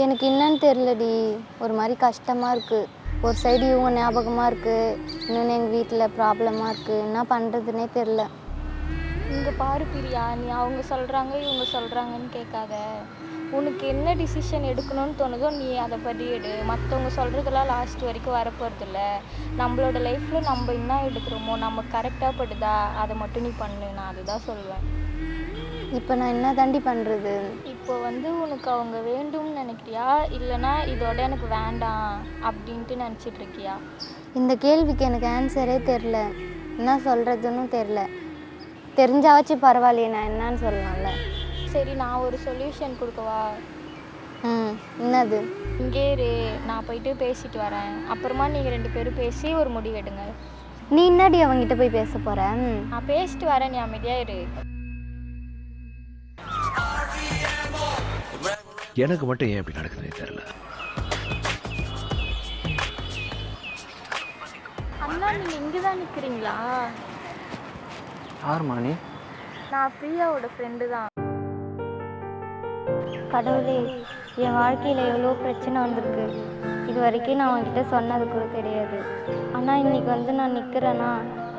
எனக்கு என்னன்னு தெரிலடி. ஒரு மாதிரி கஷ்டமாக இருக்குது. ஒரு சைடு இவங்க ஞாபகமாக இருக்குது, இன்னொன்று எங்கள் வீட்டில் ப்ராப்ளமாக இருக்குது. என்ன பண்ணுறதுனே தெரில. இங்கே பாரு பிரியா, நீ அவங்க சொல்கிறாங்க இவங்க சொல்கிறாங்கன்னு கேட்காத. உனக்கு என்ன டிசிஷன் எடுக்கணும்னு தோணுதோ நீ அதை படி எடு. மற்றவங்க சொல்கிறதெல்லாம் லாஸ்ட் வரைக்கும் வரப்போகிறதில்ல. நம்மளோட லைஃப்பில் நம்ம என்ன எடுக்கிறோமோ நம்ம கரெக்டாக படுதா அதை மட்டும் நீ பண்ணு. நான் அதுதான் சொல்வேன். இப்போ நான் என்ன தாண்டி பண்ணுறது? இப்போ உனக்கு அவங்க வேண்டும்னு நினைக்கிறியா, இல்லைனா இதோட எனக்கு வேண்டாம் அப்படின்ட்டு நினச்சிட்ருக்கியா? இந்த கேள்விக்கு எனக்கு ஆன்சரே தெரில. என்ன சொல்கிறதுன்னு தெரில. தெரிஞ்சாச்சும் பரவாயில்லையே, நான் என்னன்னு சொல்லலாம்ல. சரி, நான் ஒரு சொல்யூஷன் கொடுக்கவா? என்னது? இங்கே இரு, நான் போயிட்டு பேசிட்டு வரேன். அப்புறமா நீங்கள் 2 பேரும் பேசி ஒரு முடிவெடுங்க. நீ என்னடி அவங்ககிட்ட போய் பேச போகிற? நான் பேசிட்டு வரேன், நீ அமைதியாக இரு. எனக்கு மட்டும் ஏன் இப்படி நடக்குதுன்னே தெரியல. அண்ணா, நீங்கள் இங்கே தான் நிற்கிறீங்களா? யாரும்மா நீ? நான் பிரியாவோட ஃப்ரெண்டு தான். கடவுளே, என் வாழ்க்கையில் எவ்வளோ பிரச்சனை வந்திருக்கு. இது வரைக்கும் நான் அவன்கிட்ட சொன்னது கூட கிடையாது. ஆனால் இன்றைக்கி நான் நிற்கிறேன்னா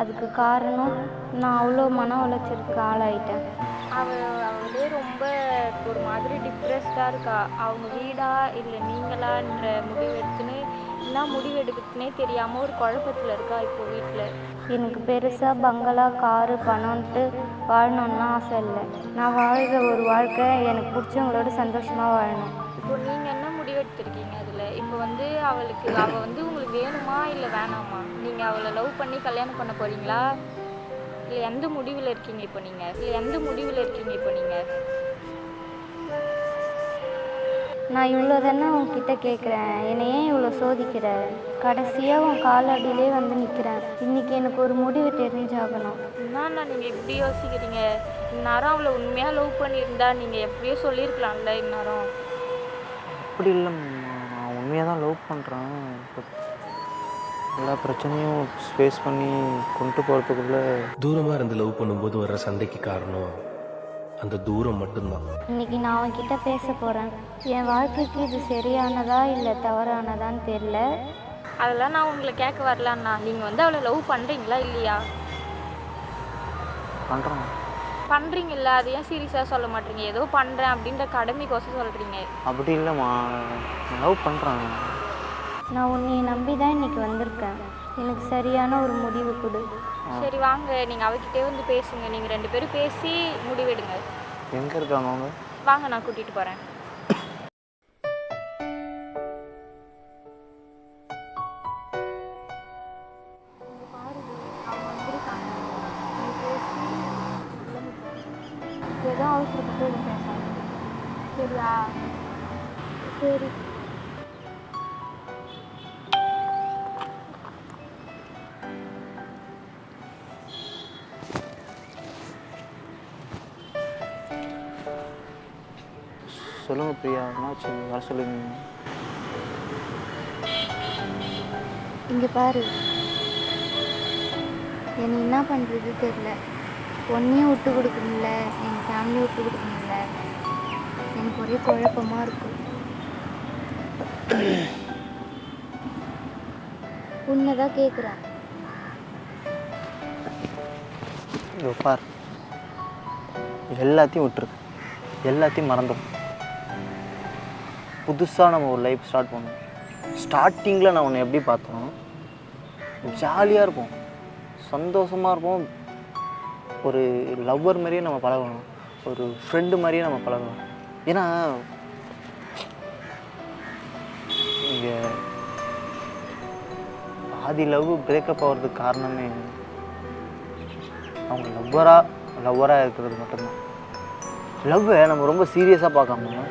அதுக்கு காரணம் நான் அவ்வளோ மன உளைச்சலுக்கு ஆளாயிட்டேன். அவளே ரொம்ப ஒரு மாதிரி டிப்ரெஸ்டாக இருக்கா. அவங்க வீடா இல்லை நீங்களான்ற முடிவு எடுத்துன்னு என்ன முடிவு எடுக்கிறதுனே தெரியாமல் ஒரு குழப்பத்தில் இருக்கா இப்போ வீட்டில். எனக்கு பெருசாக பங்களா, காரு, பணம்ன்ட்டு வாழணும்னா ஆசை இல்லை. நான் வாழ்கிற ஒரு வாழ்க்கை எனக்கு பிடிச்சவங்களோட சந்தோஷமாக வாழணும். இப்போ நீங்கள் என்ன முடிவு எடுத்திருக்கீங்க அதில்? இப்போ அவள் உங்களுக்கு வேணுமா இல்லை வேணாமா? நீங்கள் அவளை லவ் பண்ணி கல்யாணம் பண்ண போகிறீங்களா, இல்லை எந்த முடிவில் இருக்கீங்க இப்போ நீங்கள்? நான் இவ்வளோ தானே உன்கிட்ட கேட்குறேன், என்னை ஏன் இவ்வளோ சோதிக்கிற? கடைசியாக உன் காலடியிலே நிற்கிறேன். இன்றைக்கி எனக்கு ஒரு முடிவு தெரிஞ்சாகணும். என்னண்ணா நீங்கள் இப்படி யோசிக்கிறீங்க? இந்நேரம் அவளை உண்மையாக லவ் பண்ணியிருந்தா நீங்கள் எப்படியோ சொல்லியிருக்கலாம்ல இந்நேரம். அப்படி இல்லைம்மா, நான் உண்மையாக தான் லவ் பண்ணுறேன். எல்லா பிரச்சனையும் ஃபேஸ் பண்ணி கொண்டு போகிறதுக்குள்ளே தூரமாக இருந்து லவ் பண்ணும்போது வர்ற சண்டைக்கு காரணம் அந்த தூரம் மட்டும்தான். இன்றைக்கி நான் அவன்கிட்ட பேச போகிறேன். என் வாழ்க்கைக்கு இது சரியானதா இல்லை தவறானதான்னு தெரியல. அதெல்லாம் நான் உங்களை கேட்க வரலண்ணா. நீங்கள் அவளை லவ் பண்ணுறீங்களா இல்லையா? பண்ணுறீங்களா? அது ஏன் சீரியஸாக சொல்ல மாட்டீங்க? ஏதோ பண்ணுறேன் அப்படின்ற கடமைக்கோசம் சொல்கிறீங்க. அப்படி இல்லைம்மா, நான் லவ் பண்ணுறேன். நான் உன்னை நம்பி தான் இன்றைக்கி வந்திருக்கேன். எனக்கு சரியான ஒரு முடிவு கொடு. சரி வாங்க, நீங்கள் அவகிட்டே பேசுங்க. நீங்கள் 2 பேரும் பேசி முடிவெடுங்க. எங்கே இருக்காங்க அவங்க? வாங்க, நான் கூட்டிகிட்டு போகிறேன். ஏதோ அவசரப்பட்டு பேசாங்க. சரியா? சரி. சொல்லுங்கள் பிரியா, என்னாச்சு? வர சொல்லுங்க. இங்கே பாரு, என்னை என்ன பண்ணுறது தெரில. ஒன்றையும் விட்டு கொடுக்க முடியல, எங்கள் ஃபேமிலியை விட்டு கொடுக்க முடியல. எனக்கு ஒரே குழப்பமாக இருக்கும். உன்னை தான் கேட்குறேன். பார், எல்லாத்தையும் விட்டுருக்கு, எல்லாத்தையும் மறந்துடும். புதுசாக நம்ம ஒரு லைஃப் ஸ்டார்ட் பண்ணணும். ஸ்டார்டிங்கில் நான் உன்னை எப்படி பார்த்தோம், ஜாலியாக இருப்போம், சந்தோஷமாக இருப்போம். ஒரு லவ்வர் மாதிரியே நம்ம பழகணும், ஒரு ஃப்ரெண்டு மாதிரியே நம்ம பழகணும். ஏன்னா இங்கே பாதி லவ் பிரேக்கப் ஆகிறதுக்கு காரணமே அவங்க லவ்வராக இருக்கிறது மட்டும்தான். லவ்வை நம்ம ரொம்ப சீரியஸாக பார்க்காம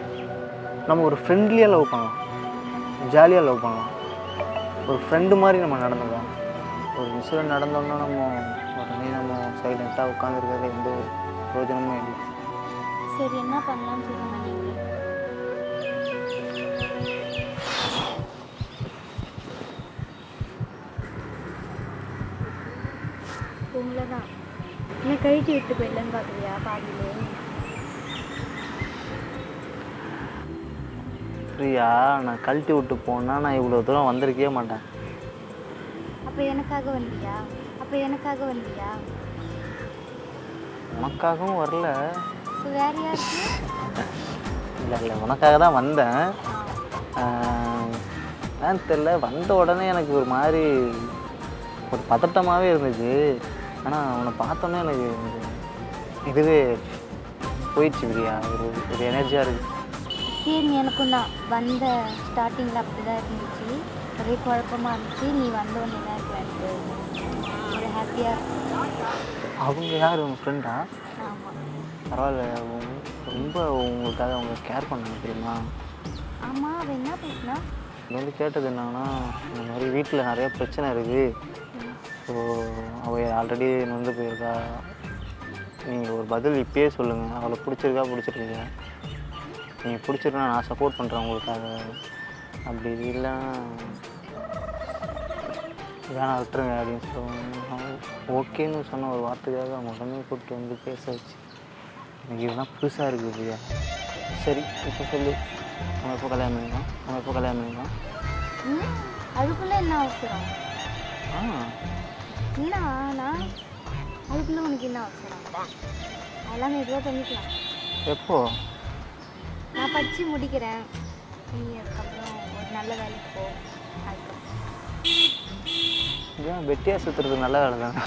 நம்ம ஒரு ஃப்ரெண்ட்லியாக லவ் பண்ணலாம், ஜாலியாக லவ் பண்ணலாம், ஒரு ஃப்ரெண்டு மாதிரி நம்ம நடந்துக்கலாம். ஒரு இன்சிடென்ட் நடந்தோம்னா நம்ம உடனே நம்ம சைலண்ட்டாக உட்காந்துருக்கிறது எந்த ஒரு பிரயோஜனமும் இல்லை. சரி, என்ன பண்ணலான்னு சொல்லுங்க நீங்கள். உங்களை தான் என்ன கழட்டி விட்டு போயிடலன்னு பார்க்குறியா பாதியிலே? பிரியா, நான் கழட்டி விட்டு போனால் நான் இவ்வளோ தூரம் வந்திருக்கவே மாட்டேன். அப்போ எனக்காக வந்தியா? உனக்காகவும் வரல. இப்போ வேற யாருக்கு? இல்லை உனக்காக தான் வந்தேன். ஏன்னு தெரில, வந்த உடனே எனக்கு ஒரு மாதிரி ஒரு பதட்டமாகவே இருந்துச்சு. ஆனால் உன்னை பார்த்தோன்னே எனக்கு இதுவே போயிடுச்சு பிரியா. ஒரு எனர்ஜியாக இருக்குது. சரி, எனக்கும் தான் வந்த ஸ்டார்டிங்கில் அப்படி தான் இருந்துச்சு. ஒரே குழப்பமாக இருந்துச்சு. நீ வந்த உடனே தான் எனக்கு ஒரு ஹாப்பியாக இருந்துச்சு. அவங்க யார், உங்கள் ஃப்ரெண்டா? ஆமாம். பரவாயில்ல, ரொம்ப உங்களுக்காக அவங்க கேர் பண்ணாங்க தெரியுமா? ஆமாம். அவள் என்ன பேசினா? இது வந்து கேட்டது என்னன்னா, இந்த மாதிரி வீட்டில் நிறைய பிரச்சனை இருக்குது. ஸோ அவள் ஆல்ரெடி நொந்து போயிருக்கா. நீங்கள் ஒரு பதில் இப்பயே சொல்லுங்கள். அவளை பிடிச்சிருக்கா? நீங்கள் பிடிச்சிருக்கா, நான் சப்போர்ட் பண்ணுறேன் உங்களுக்காக. அப்படி இல்லைன்னா வேணாம் விட்டுருங்க அப்படின்னு சொல்லுவாங்க. ஓகேன்னு சொன்ன ஒரு வார்த்தைக்காக அவங்க உடனே கூப்பிட்டு வந்து பேச வச்சு எனக்கு இதெல்லாம் புதுசாக இருக்குது பிரியா. சரி, இப்போ சொல்லு, நம்ம எப்போ கல்யாணம் பண்ணிக்கலாம்? அதுக்குள்ளே என்ன அவசரம்? என்ன ஆனால் அதுக்குள்ளே உனக்கு என்ன அவசரம்? அதெல்லாம் மெதுவாக பண்ணிக்கலாம். எப்போ? நான் படித்து முடிக்கிறேன். நீ அதுக்கப்புறம் ஒரு நல்ல வேலைக்கு போ. அதுக்கப்புறம் ஏன் வெட்டியாக சுற்றுறது நல்ல வேலை தானே.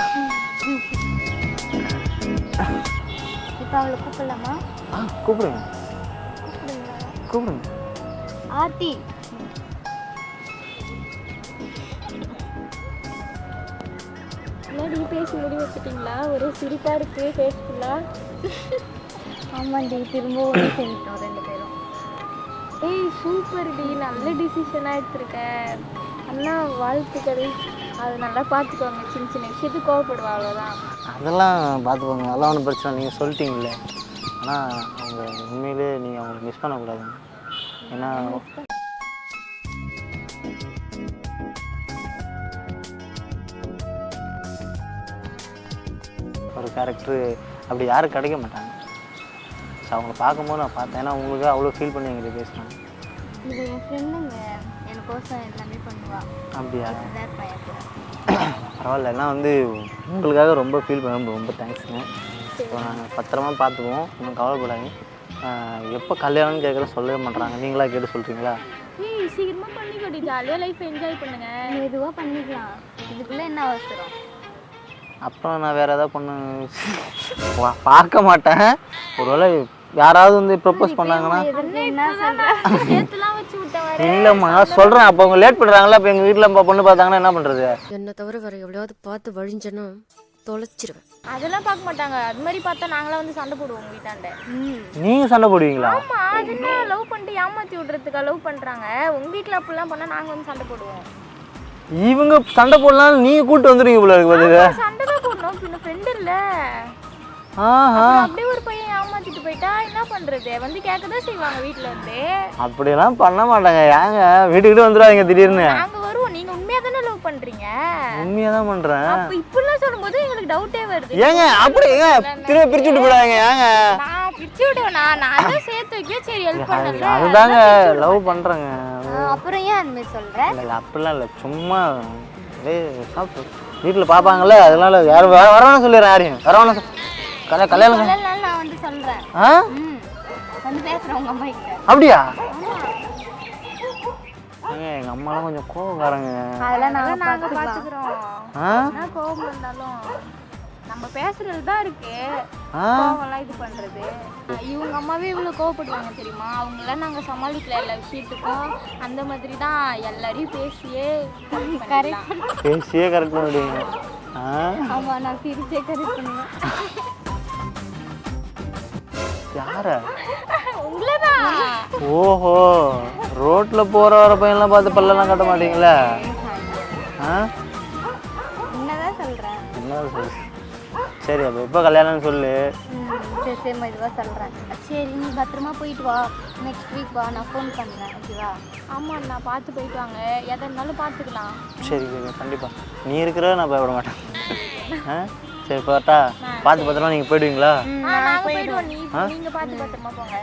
இப்போ அவளை கூப்பிடலாமா? கூப்பிடுங்க. ஆர்த்தி. முன்னாடி பேசி முடி வச்சுட்டிங்களா? ஒரே சிரிப்பாக இருக்குது ஃபேஸ்ஃபுல்லாக. ஆமாண்டி, திரும்ப ஒன்று செஞ்சிட்டோம் 2 பேரும். ஏய் சூப்பர் டி, நல்ல டிசிஷனாக எடுத்திருக்கேன். அண்ணா வாழ்த்துக்கள். அது நல்லா பார்த்துக்கோங்க. சின்ன சின்ன விஷயத்துக்கு கோவப்படுவா, அவ்வளோதான். அதெல்லாம் பார்த்துக்கோங்க, அதெல்லாம் ஒன்றும் பிரச்சனை. நீங்கள் சொல்லிட்டீங்களே. ஆனால் அவங்க உண்மையிலே நீங்கள் அவங்களை மிஸ் பண்ணக்கூடாதுங்க. ஏன்னா ஒரு கேரக்டரு அப்படி யாரும் கிடைக்க மாட்டாங்க. ஸோ அவங்கள பார்க்கும்போது நான் பார்த்தேன். ஏன்னா உங்களுக்கு அவ்வளோ ஃபீல் பண்ணி எங்கிட்ட பேசினாங்க. இது என் ஃப்ரெண்டுங்க, எனக்கோசம் எல்லாமே பண்ணுவா. அப்படியா? இதான் பையன். பரவாயில்ல, எல்லாம் வந்து உங்களுக்காக ரொம்ப ஃபீல் பண்ண ரொம்ப தேங்க்ஸுங்க. ஸோ நாங்கள் பத்திரமா பார்த்துக்குவோம், ஒன்றும் கவலைப்படாதீங்க. எப்போ கல்யாணம்னு கேட்குற சொல்லவே மாட்றாங்க, நீங்களா கேட்டு சொல்கிறீங்களா? ஏய் சீக்கிரமாக பண்ணிக்கோடி, ஜாலியாக லைஃப் என்ஜாய் பண்ணுங்க. மெதுவாக பண்ணிக்கலாம். இதுக்குள்ளே என்ன அவசரம்? அப்புறம் நான் வேறு ஏதாவது பொண்ணு பார்க்க மாட்டேன். ஒருவேளை யாராவது வந்து ப்ரப்போஸ் பண்ணாங்கன்னா சேர்த்துலாம் வச்சு விட்டேன். இல்லைம்மா சொல்கிறேன். அப்போ அவங்க லேட் பண்ணுறாங்களா? அப்போ எங்கள் வீட்டில் பொண்ணு பார்த்தாங்கன்னா என்ன பண்ணுறது? என்னை தவிர வேற எவ்வளோவது பார்த்து வழிஞ்சனா தொலைச்சிருவேன். அதெல்லாம் பார்க்க மாட்டாங்க. அது மாதிரி பார்த்தா நாங்களாம் வந்து சண்டை போடுவோம் வீட்டாண்ட. நீங்கள் சண்டை போடுவீங்களா? ஆமா, அதுன்னா லவ் பண்ணிட்டு ஏமாற்றி விடுறதுக்கா லவ் பண்ணுறாங்க. உங்கள் வீட்டில் அப்படிலாம் பண்ணால் நாங்கள் வந்து சண்டை போடுவோம். இவங்க சண்டை போடலாம், நீங்கள் கூப்பிட்டு வந்துடுவீங்க போல இருக்கு. பதில் சண்டை தான் போடணும், பின்ன ஃப்ரெண்டு இல்லை. அப்படியே ஒரு பையன் ஏமாத்திட்டு போயிட்டா என்ன பண்றது? வந்து கேட்கதான் செய்வாங்க வீட்டுல இருந்து. அப்படியெல்லாம் பண்ண மாட்டாங்க. ஏங்க வீட்டுக்கிட்ட வந்துடுவாங்க திடீர்னு. நாங்க வருவோம். நீங்க உண்மையா தானே லவ் பண்றீங்க? உண்மையா தான் பண்றேன். அப்ப இப்படிலாம் சொல்லும்போது எங்களுக்கு டவுட்டே வருது. ஏங்க அப்படி திரும்ப பிரிச்சு விட்டு போடாதீங்க. ஏங்க நான் பிரிச்சு விடுவேனா? நான் தான் சேர்த்து வைக்க சரி ஹெல்ப் பண்ணல. அதுதாங்க லவ் பண்றேங்க. அப்புறம் ஏன் அந்த மாதிரி சொல்ற? இல்லை அப்படிலாம் இல்லை, சும்மா வீட்டில் பார்ப்பாங்கல்ல, அதனால யாரும் வரவேன்னு சொல்லிடுறேன். யாரையும் வரவேன்னு கல்யாணம் நான் வந்து சொல்றேன். வந்து பேசுறேன் உங்க அம்மா கிட்ட. அப்படியா? எங்க அம்மாலாம் கொஞ்சம் கோவக்காரங்க. அதெல்லாம் நாங்க பாத்துக்கிறோம். கோவம் இருந்தாலும் நம்ம பேசுறது தான் இருக்கு. கோவம்லாம் இது பண்றது. இவங்க அம்மாவே இவ்வளவு கோவப்படுவாங்க தெரியுமா? அவங்களாம் நாங்க சமாளிக்கல எல்லா விஷயத்துக்கும். அந்த மாதிரி தான் எல்லாரையும் பேசியே கரெக்ட் பண்ணுவீங்க. ஆமா, நான் சிரிச்சே கரெக்ட் பண்ணுவேன். உங்களதான். ஓஹோ, ரோட்ல போற வர பையன்லாம் பார்த்து பல்லெல்லாம் கட்ட மாட்டீங்களா? என்னதான் சொல்றேன்? என்னதான் சொல்லு. சரி, அப்போ எப்போ கல்யாணம்னு சொல்லு. சரி சரி, மெதுவாக சொல்கிறேன். சரி, நீ பத்திரமா போயிட்டு வா. நெக்ஸ்ட் வீக் வா, நான் ஃபோன் பண்ணுறேன். ஓகேவா? ஆமாம், நான் பார்த்து போயிட்டு வாங்க. எதை இருந்தாலும் பார்த்துக்கலாம். சரி சரி, கண்டிப்பாக. நீ இருக்கிற நான் பயப்பட மாட்டேன். சரி போட்டா, பார்த்து பத்திரமா நீங்கள் போயிடுவீங்களா? நாங்கள் போயிடுவோம். நீங்கள் பார்த்து பத்திரமா போங்க.